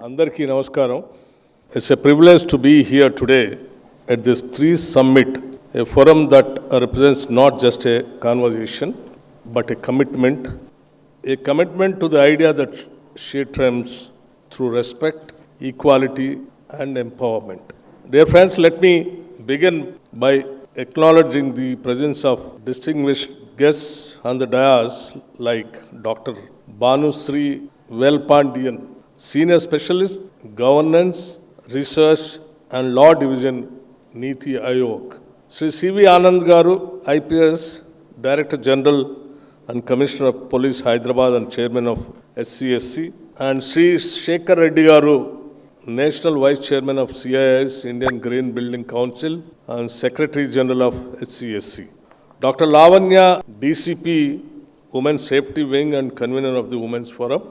Andarki Namaskaram. It's a privilege to be here today at this Stree Summit, a forum that represents not just a conversation, but a commitment to the idea that she triumphs through respect, equality, and empowerment. Dear friends, let me begin by acknowledging the presence of distinguished guests on the dais like Dr. Banu Sri Velpandian, Senior Specialist, Governance, Research and Law Division, Niti Ayog. Sri C.V. Anand Garu, IPS, Director General and Commissioner of Police, Hyderabad and Chairman of HCSC. And Sri Shekhar Reddy Garu, National Vice Chairman of CIS, Indian Green Building Council and Secretary General of HCSC. Dr. Lavanya, DCP, Women's Safety Wing and Convener of the Women's Forum.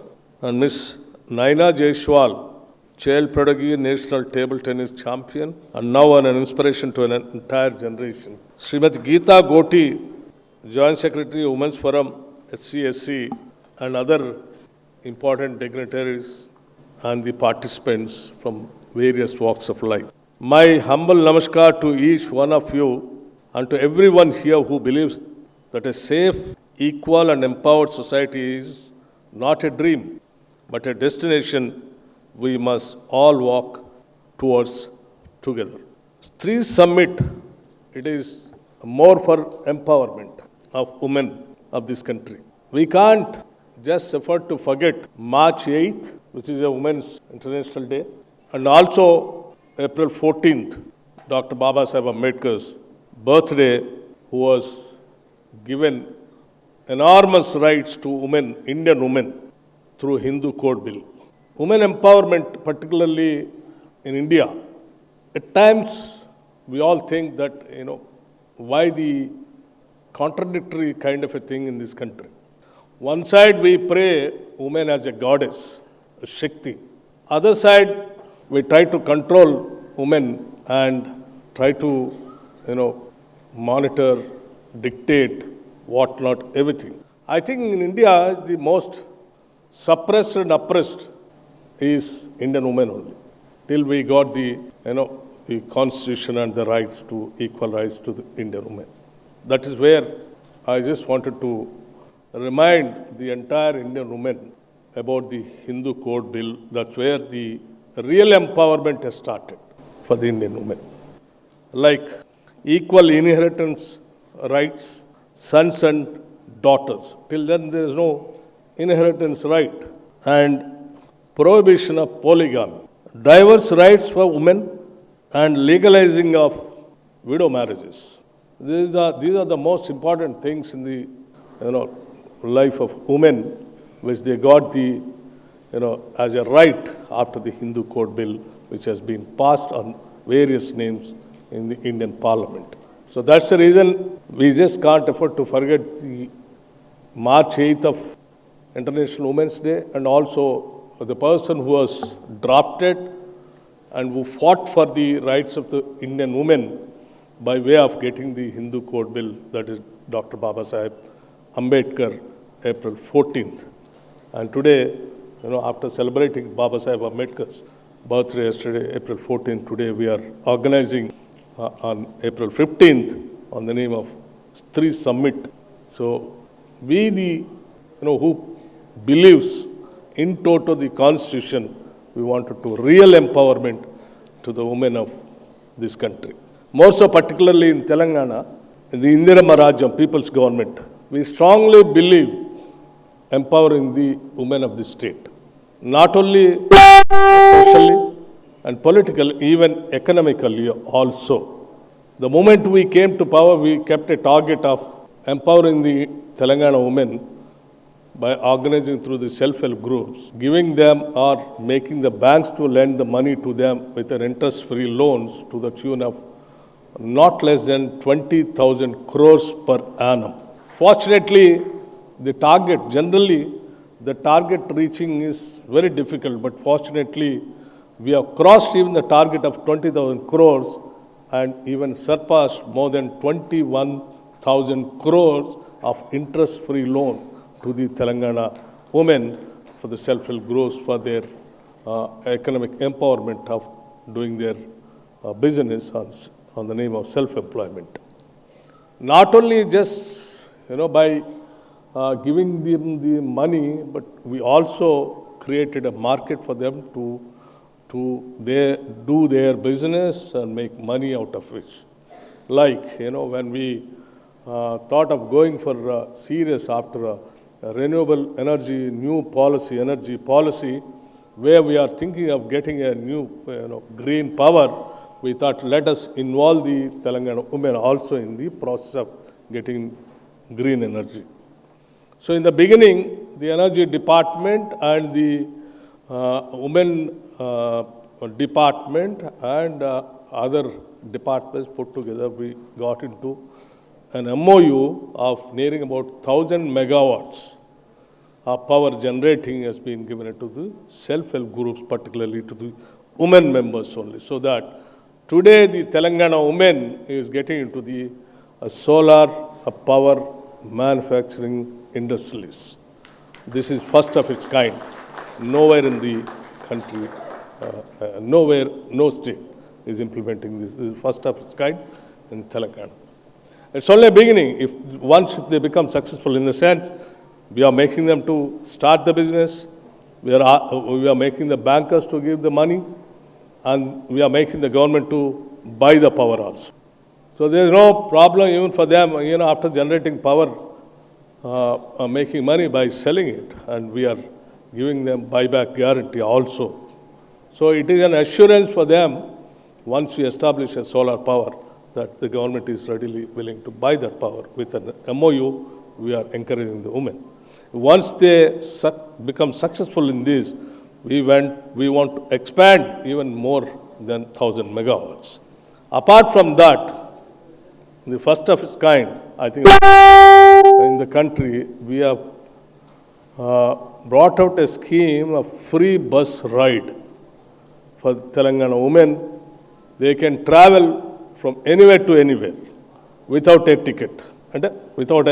And Ms. Naina Jaiswal, child prodigy, national table tennis champion, and now an inspiration to an entire generation. Srimati Geeta Goti, Joint Secretary, Women's Forum, HCSC, and other important dignitaries and the participants from various walks of life. My humble namaskar to each one of you and to everyone here who believes that a safe, equal, and empowered society is not a dream, but a destination we must all walk towards together. Stree Summit, it is more for empowerment of women of this country. We can't just afford to forget March 8th, which is a Women's International Day, and also April 14th, Dr. Baba Saheb Ambedkar's birthday, who was given enormous rights to women, Indian women, through Hindu Code Bill. Women empowerment, particularly in India, at times we all think that, why the contradictory kind of a thing in this country. One side we pray women as a goddess, a Shakti. Other side we try to control women and try to, monitor, dictate, whatnot, everything. I think in India the most suppressed and oppressed is Indian women only. Till we got the constitution and the rights to equal rights to the Indian women. That is where I just wanted to remind the entire Indian women about the Hindu Code Bill. That's where the real empowerment has started for the Indian women. Like equal inheritance rights, sons and daughters. Till then there is no inheritance right. And prohibition of polygamy, diverse rights for women, and legalizing of widow marriages. These are the most important things in the life of women, which they got as a right after the Hindu Code Bill, which has been passed on various names in the Indian Parliament. So that's the reason we just can't afford to forget the March 8th of International Women's Day, and also the person who was drafted and who fought for the rights of the Indian women by way of getting the Hindu Code Bill, that is Dr. Baba Saheb Ambedkar, April 14th. And today, after celebrating Baba Saheb Ambedkar's birthday yesterday, April 14th, today we are organizing on April 15th on the name of Stree Summit. So we who believes in toto the Constitution, we wanted to real empowerment to the women of this country. More so particularly in Telangana, in the Indirama Rajyam, People's Government, we strongly believe empowering the women of the state. Not only socially and politically, even economically also. The moment we came to power, we kept a target of empowering the Telangana women by organizing through the self-help groups, giving them or making the banks to lend the money to them with an interest-free loans to the tune of not less than 20,000 crores per annum. Fortunately, the target reaching is very difficult, but fortunately, we have crossed even the target of 20,000 crores and even surpassed more than 21,000 crores of interest-free loan to the Telangana women for the self-help groups for their economic empowerment of doing their business on the name of self-employment. Not only just, by giving them the money, but we also created a market for them to do their business and make money out of which. Like, when we thought of going for serious after a renewable energy, energy policy, where we are thinking of getting a new, green power, we thought let us involve the Telangana women also in the process of getting green energy. So in the beginning, the energy department and the women department and other departments put together, we got into an MOU of nearing about 1,000 megawatts of power generating has been given to the self-help groups, particularly to the women members only. So that today the Telangana women is getting into the solar power manufacturing industries. This is first of its kind. Nowhere in the country, no state is implementing this. This is first of its kind in Telangana. It's only a beginning. Once they become successful, in the sense, we are making them to start the business, we are making the bankers to give the money, and we are making the government to buy the power also. So there is no problem even for them, after generating power, making money by selling it, and we are giving them buyback guarantee also. So it is an assurance for them, once we establish a solar power, that the government is readily willing to buy that power. With an MOU, we are encouraging the women. Once they become successful in this, we want to expand even more than 1,000 megawatts. Apart from that, the first of its kind, I think, in the country, we have brought out a scheme of free bus ride for Telangana women. They can travel from anywhere to anywhere without a ticket, and without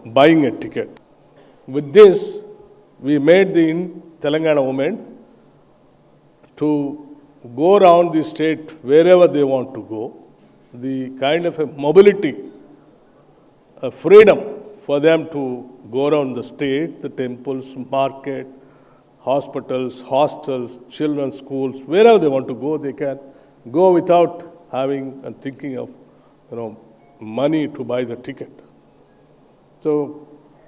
buying a ticket. With this, we made the Telangana women to go around the state wherever they want to go. The kind of a mobility, a freedom for them to go around the state, the temples, market, hospitals, hostels, children's schools, wherever they want to go, they can go without having and thinking of, money to buy the ticket. So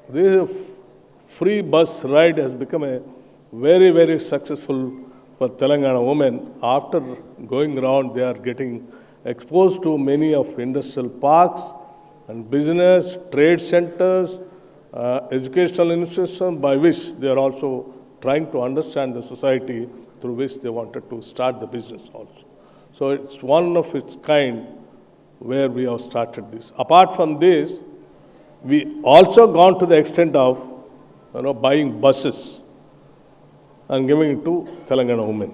this free bus ride has become a very, very successful for Telangana women. After going around, they are getting exposed to many of industrial parks and business, trade centers, educational institutions, by which they are also trying to understand the society through which they wanted to start the business also. So it's one of its kind where we have started this. Apart from this, we also gone to the extent of buying buses and giving it to Telangana women.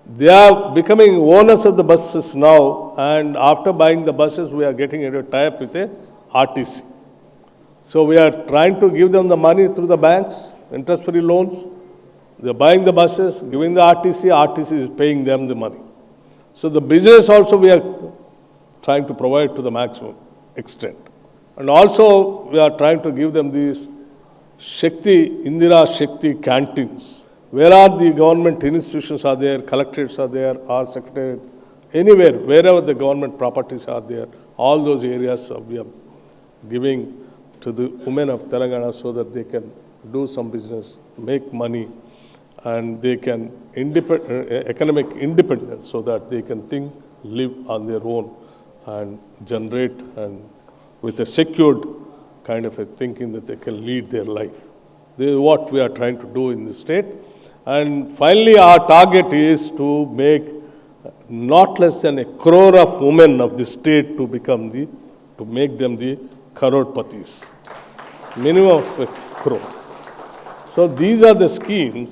They are becoming owners of the buses now, and after buying the buses, we are getting into a tie-up with a RTC. So we are trying to give them the money through the banks, interest-free loans. They are buying the buses, giving the RTC, RTC is paying them the money. So the business also we are trying to provide to the maximum extent. And also we are trying to give them these Indira Shakti canteens. Where are the government institutions are there, collectorates are there, or secretariat, anywhere, wherever the government properties are there, all those areas we are giving to the women of Telangana so that they can do some business, make money, and they can economic independence so that they can think, live on their own and generate, and with a secured kind of a thinking that they can lead their life. This is what we are trying to do in the state. And finally, our target is to make not less than 1 crore of women of the state to make them the crorepati's. Minimum of 1 crore. So these are the schemes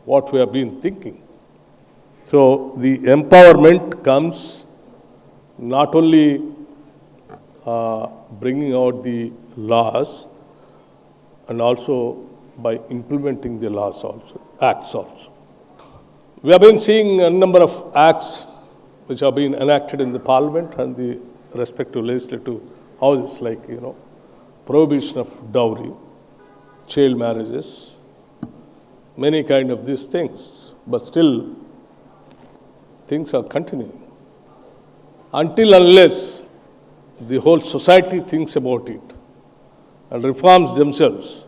what we have been thinking. So the empowerment comes not only bringing out the laws, and also by implementing the laws also. acts also. We have been seeing a number of acts which have been enacted in the parliament and the respective legislative houses, like, prohibition of dowry, child marriages, many kind of these things. But still, things are continuing. Until unless the whole society thinks about it and reforms themselves,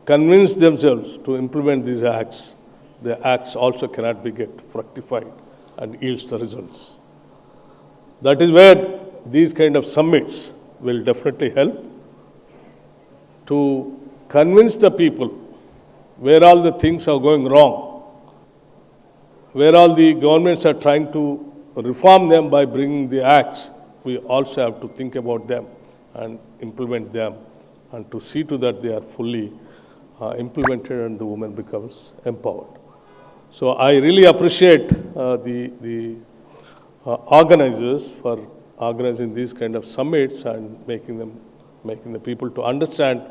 convince themselves to implement these acts, the acts also cannot be get fructified and yields the results. That is where these kind of summits will definitely help to convince the people where all the things are going wrong, where all the governments are trying to reform them by bringing the acts. We also have to think about them and implement them, and to see to that they are fully implemented and the woman becomes empowered. So I really appreciate the organizers for organizing these kind of summits and making the people to understand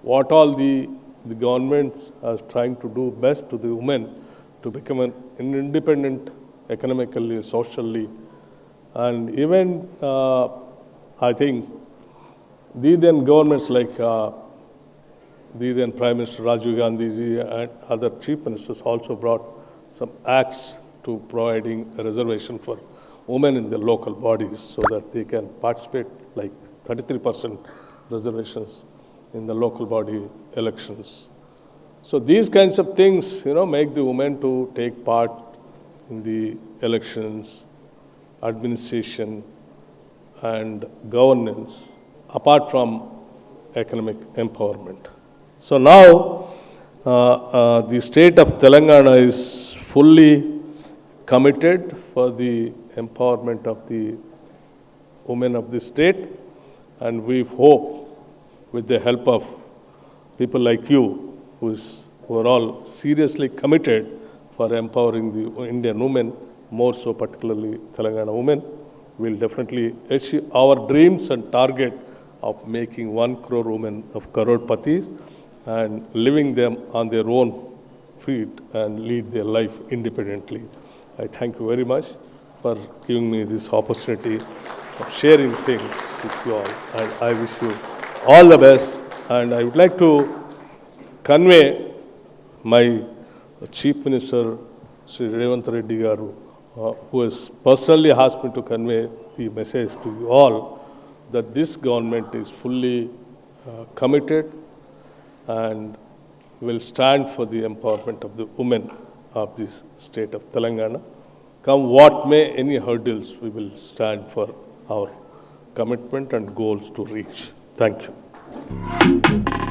what all the governments are trying to do best to the women to become an independent economically, socially, and even I think the then governments like the then Prime Minister Rajiv Gandhi ji and other chief ministers also brought some acts to providing a reservation for women in the local bodies so that they can participate, like 33% reservations in the local body elections. So these kinds of things, make the women to take part in the elections, administration, and governance, apart from economic empowerment. So now, the state of Telangana is fully committed for the empowerment of the women of the state, and we hope, with the help of people like you, who are all seriously committed for empowering the Indian women, more so particularly Telangana women, will definitely achieve our dreams and target of making 1 crore women of crorepattis and living them on their own feet and lead their life independently. I thank you very much for giving me this opportunity of sharing things with you all, and I wish you all the best. And I would like to convey my Chief Minister, Sri Revant Reddy Garu, who has personally asked me to convey the message to you all that this government is fully committed and will stand for the empowerment of the women of this state of Telangana. Come what may, any hurdles, we will stand for our commitment and goals to reach. Thank you.